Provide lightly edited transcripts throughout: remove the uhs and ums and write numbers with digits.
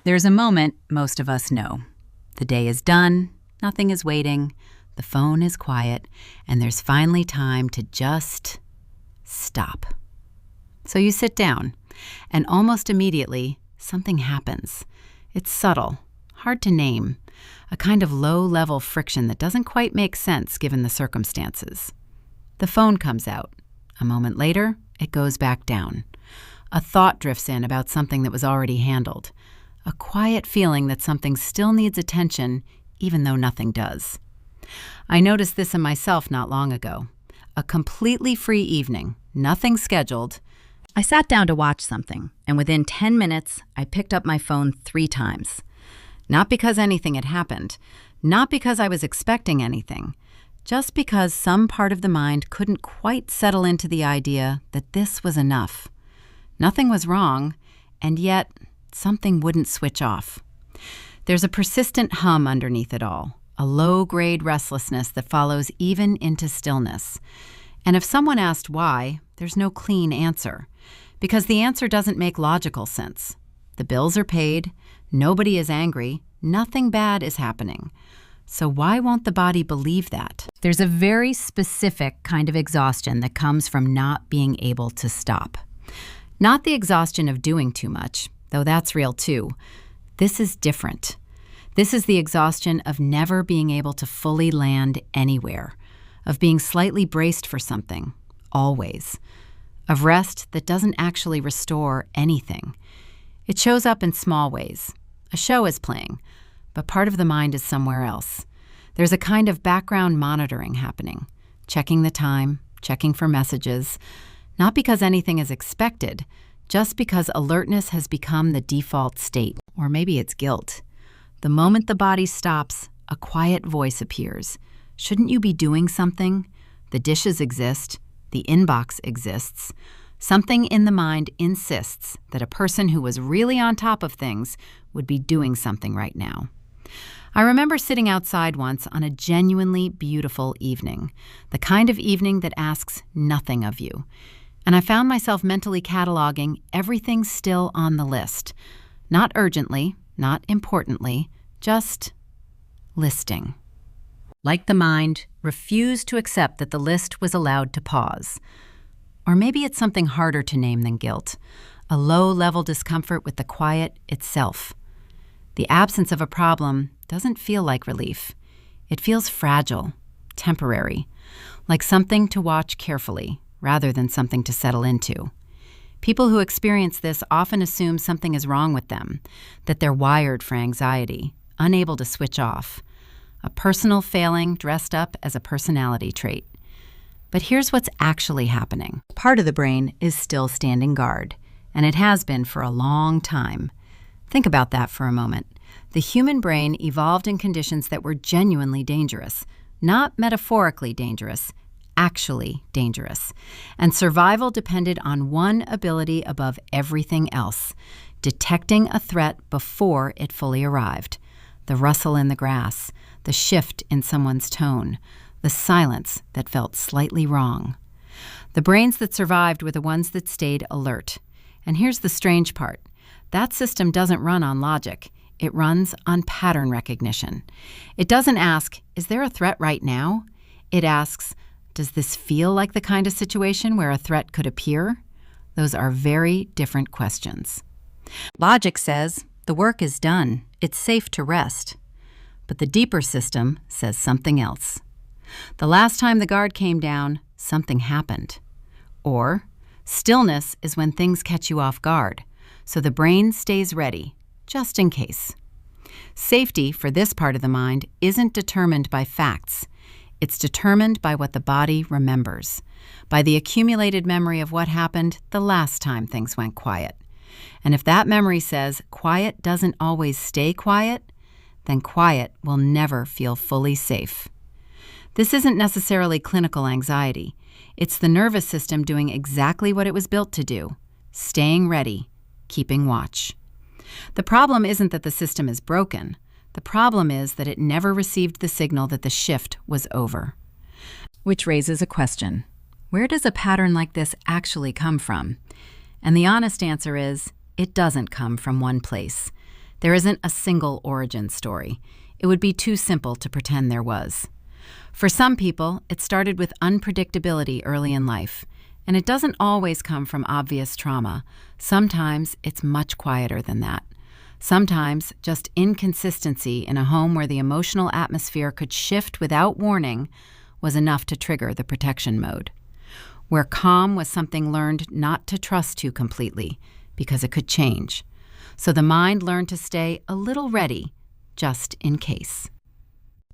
There's a moment most of us know. The day is done, nothing is waiting, the phone is quiet, and there's finally time to just stop. So you sit down, and almost immediately, something happens. It's subtle, hard to name, a kind of low-level friction that doesn't quite make sense given the circumstances. The phone comes out. A moment later, it goes back down. A thought drifts in about something that was already handled. A quiet feeling that something still needs attention, even though nothing does. I noticed this in myself not long ago. A completely free evening, nothing scheduled. I sat down to watch something, and within 10 minutes, I picked up my phone 3 times. Not because anything had happened, not because I was expecting anything, just because some part of the mind couldn't quite settle into the idea that this was enough. Nothing was wrong, and yet something wouldn't switch off. There's a persistent hum underneath it all, a low-grade restlessness that follows even into stillness. And if someone asked why, there's no clean answer, because the answer doesn't make logical sense. The bills are paid, nobody is angry, nothing bad is happening. So why won't the body believe that? There's a very specific kind of exhaustion that comes from not being able to stop. Not the exhaustion of doing too much, though that's real too. This is different. This is the exhaustion of never being able to fully land anywhere, of being slightly braced for something, always, of rest that doesn't actually restore anything. It shows up in small ways. A show is playing, but part of the mind is somewhere else. There's a kind of background monitoring happening, checking the time, checking for messages, not because anything is expected, just because alertness has become the default state. Or maybe it's guilt. The moment the body stops, a quiet voice appears. Shouldn't you be doing something? The dishes exist. The inbox exists. Something in the mind insists that a person who was really on top of things would be doing something right now. I remember sitting outside once on a genuinely beautiful evening, the kind of evening that asks nothing of you. And I found myself mentally cataloging everything still on the list. Not urgently, not importantly, just listing. Like the mind, refused to accept that the list was allowed to pause. Or maybe it's something harder to name than guilt, a low-level discomfort with the quiet itself. The absence of a problem doesn't feel like relief. It feels fragile, temporary, like something to watch carefully, rather than something to settle into. People who experience this often assume something is wrong with them, that they're wired for anxiety, unable to switch off. A personal failing dressed up as a personality trait. But here's what's actually happening. Part of the brain is still standing guard, and it has been for a long time. Think about that for a moment. The human brain evolved in conditions that were genuinely dangerous, not metaphorically dangerous, actually dangerous. And survival depended on one ability above everything else, detecting a threat before it fully arrived. The rustle in the grass, the shift in someone's tone, the silence that felt slightly wrong. The brains that survived were the ones that stayed alert. And here's the strange part. That system doesn't run on logic. It runs on pattern recognition. It doesn't ask, is there a threat right now? It asks, does this feel like the kind of situation where a threat could appear? Those are very different questions. Logic says, the work is done. It's safe to rest. But the deeper system says something else. The last time the guard came down, something happened. Or, stillness is when things catch you off guard, so the brain stays ready, just in case. Safety for this part of the mind isn't determined by facts. It's determined by what the body remembers, by the accumulated memory of what happened the last time things went quiet. And if that memory says quiet doesn't always stay quiet, then quiet will never feel fully safe. This isn't necessarily clinical anxiety. It's the nervous system doing exactly what it was built to do, staying ready, keeping watch. The problem isn't that the system is broken. The problem is that it never received the signal that the shift was over. Which raises a question. Where does a pattern like this actually come from? And the honest answer is, it doesn't come from one place. There isn't a single origin story. It would be too simple to pretend there was. For some people, it started with unpredictability early in life, and it doesn't always come from obvious trauma. Sometimes it's much quieter than that. Sometimes just inconsistency in a home where the emotional atmosphere could shift without warning was enough to trigger the protection mode. Where calm was something learned not to trust too completely because it could change. So the mind learned to stay a little ready, just in case.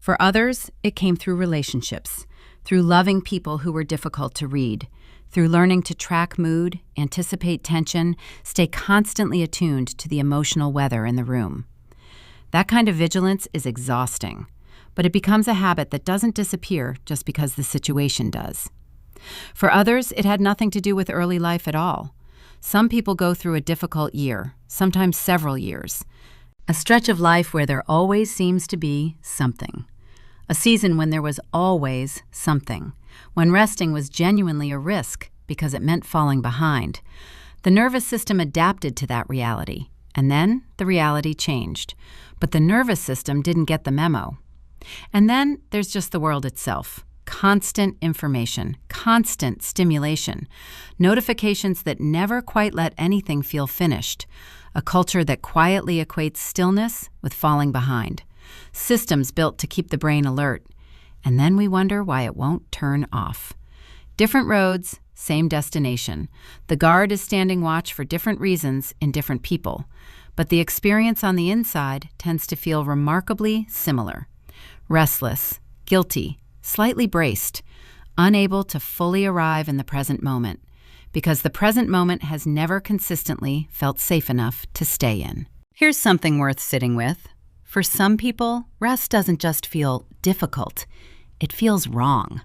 For others, it came through relationships, through loving people who were difficult to read, through learning to track mood, anticipate tension, stay constantly attuned to the emotional weather in the room. That kind of vigilance is exhausting, but it becomes a habit that doesn't disappear just because the situation does. For others, it had nothing to do with early life at all. Some people go through a difficult year, sometimes several years, a stretch of life where there always seems to be something. A season when there was always something, when resting was genuinely a risk because it meant falling behind. The nervous system adapted to that reality, and then the reality changed. But the nervous system didn't get the memo. And then there's just the world itself. Constant information, constant stimulation, notifications that never quite let anything feel finished, a culture that quietly equates stillness with falling behind, systems built to keep the brain alert, and then we wonder why it won't turn off. Different roads, same destination. The guard is standing watch for different reasons in different people, but the experience on the inside tends to feel remarkably similar. Restless, guilty, slightly braced, unable to fully arrive in the present moment, because the present moment has never consistently felt safe enough to stay in. Here's something worth sitting with. For some people, rest doesn't just feel difficult, it feels wrong.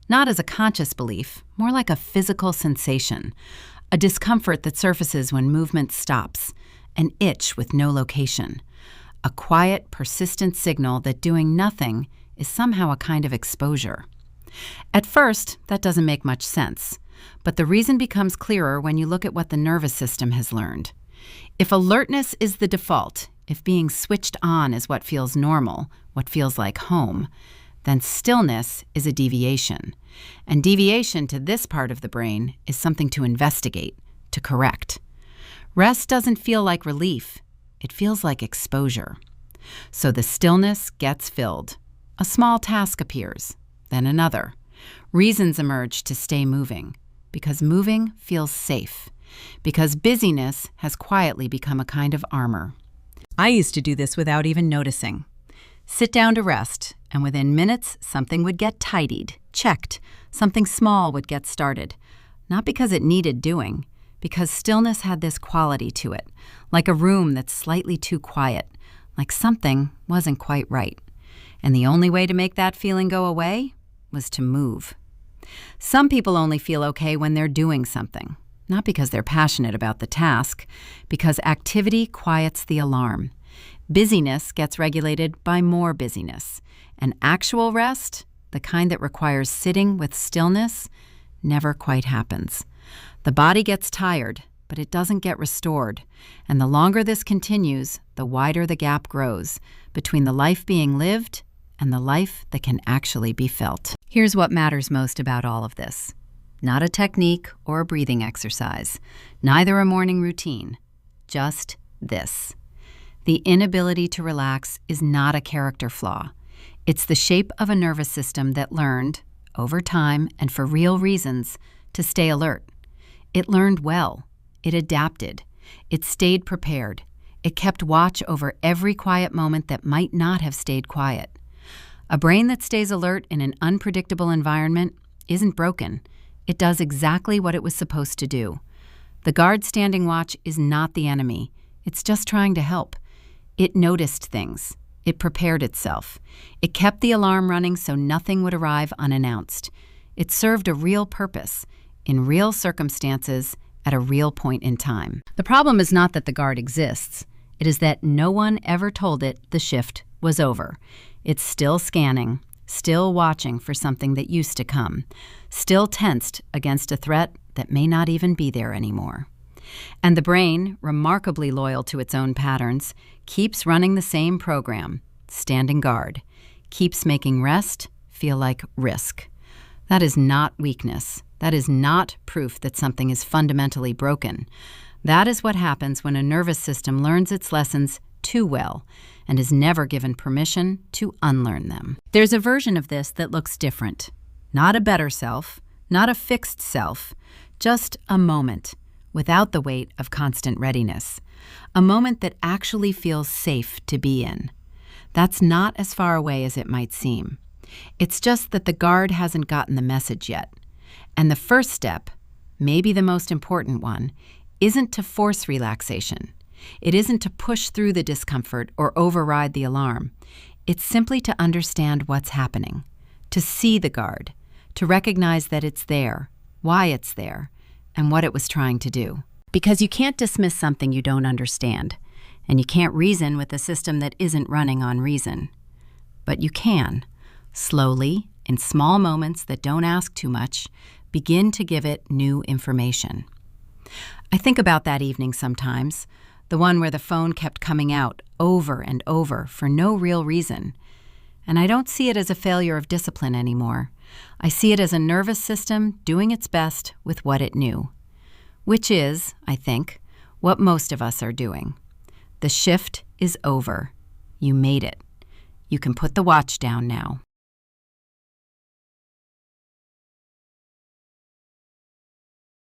Not as a conscious belief, more like a physical sensation, a discomfort that surfaces when movement stops, an itch with no location, a quiet, persistent signal that doing nothing is somehow a kind of exposure. At first, that doesn't make much sense, but the reason becomes clearer when you look at what the nervous system has learned. If alertness is the default, if being switched on is what feels normal, what feels like home, then stillness is a deviation. And deviation to this part of the brain is something to investigate, to correct. Rest doesn't feel like relief, it feels like exposure. So the stillness gets filled. A small task appears, then another. Reasons emerge to stay moving, because moving feels safe, because busyness has quietly become a kind of armor. I used to do this without even noticing. Sit down to rest, and within minutes, something would get tidied, checked, something small would get started. Not because it needed doing, because stillness had this quality to it, like a room that's slightly too quiet, like something wasn't quite right. And the only way to make that feeling go away was to move. Some people only feel okay when they're doing something, not because they're passionate about the task, because activity quiets the alarm. Busyness gets regulated by more busyness. And actual rest, the kind that requires sitting with stillness, never quite happens. The body gets tired, but it doesn't get restored. And the longer this continues, the wider the gap grows between the life being lived and the life that can actually be felt. Here's what matters most about all of this. Not a technique or a breathing exercise, neither a morning routine, just this. The inability to relax is not a character flaw. It's the shape of a nervous system that learned, over time and for real reasons, to stay alert. It learned well. It adapted. It stayed prepared. It kept watch over every quiet moment that might not have stayed quiet. A brain that stays alert in an unpredictable environment isn't broken. It does exactly what it was supposed to do. The guard standing watch is not the enemy. It's just trying to help. It noticed things. It prepared itself. It kept the alarm running so nothing would arrive unannounced. It served a real purpose, in real circumstances, at a real point in time. The problem is not that the guard exists. It is that no one ever told it the shift was over. It's still scanning, still watching for something that used to come, still tensed against a threat that may not even be there anymore. And the brain, remarkably loyal to its own patterns, keeps running the same program, standing guard, keeps making rest feel like risk. That is not weakness. That is not proof that something is fundamentally broken. That is what happens when a nervous system learns its lessons too well and is never given permission to unlearn them. There's a version of this that looks different. Not a better self, not a fixed self, just a moment without the weight of constant readiness. A moment that actually feels safe to be in. That's not as far away as it might seem. It's just that the guard hasn't gotten the message yet. And the first step, maybe the most important one, isn't to force relaxation. It isn't to push through the discomfort or override the alarm. It's simply to understand what's happening, to see the guard, to recognize that it's there, why it's there, and what it was trying to do. Because you can't dismiss something you don't understand, and you can't reason with a system that isn't running on reason. But you can, slowly, in small moments that don't ask too much, begin to give it new information. I think about that evening sometimes, the one where the phone kept coming out over and over for no real reason. And I don't see it as a failure of discipline anymore. I see it as a nervous system doing its best with what it knew. Which is, I think, what most of us are doing. The shift is over. You made it. You can put the watch down now.